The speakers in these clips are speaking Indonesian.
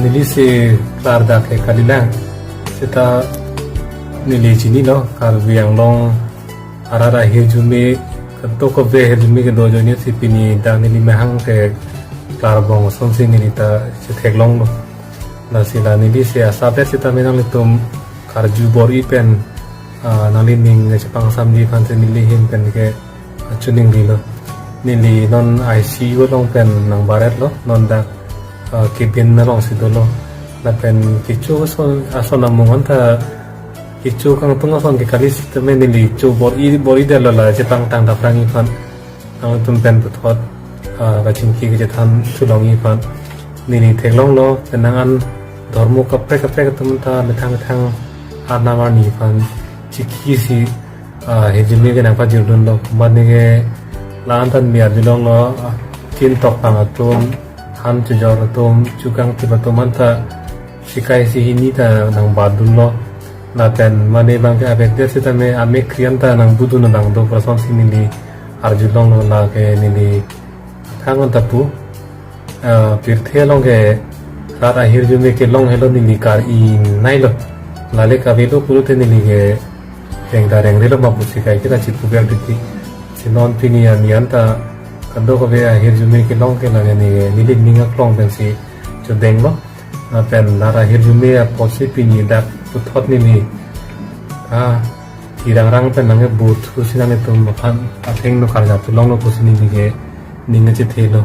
nili se klar da ke kalilang seta nili chini no kar biang long arara hirjume to ko be hirjume ke dojo ni sipini da nili mahang ke klar bong son se nili ta se theklong no na sila nili se asabe seta menang litum kar ju bori pen nali ning ne pang samji phan se nili hin pen ke chuning dilo nili non ICU long pen nang baret lo non da kibin na long sidolo na pen kichu so aso namungan ta kichu kang tunga son ke kali sisteme nili chu bori de la je pang tang da prang ifan ang tum pen puthot ga chingki ge than thulong ifan nili theklong lo penangan dharmo kapre tum ta methang anama ni fan chiki si hejimi ge na pa jildun lo mani ge lan tan mi adilong lo tin tok pang atum han chu jor atum chukang ti batuman ta sikai si hini ta nang badun lo na pen mani bang ke abek de sita me ame krian ta nang budu na nang do prasom si nili arjulong lo la ke nili thangon tapu pirthe long ge rat ahir jume ke long helo nili kar I nai lo lale kabilo puru te nili ge reng relo mabu sikai kita chipu ber diti sinon pini anian ta kando ko be ahir jume ke long ke lage ni nili ninga klong ben si chu deng lo na pen lara ahir jume a posi pini da puthot nili rang pen nange but kusinane tum makan atheng no karja tu long no kusini ge ninga che thelo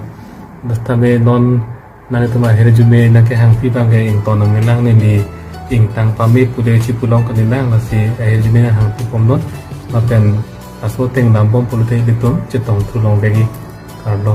dastame non nane tuma ahir jume na ke hangpi bang ge ing ton nang lang nili ing tang pami pude chi pulong kanilang la si ahir jume na hangpi pomnot na pen aso teng lambom pulute litum che tong thulong begi karlo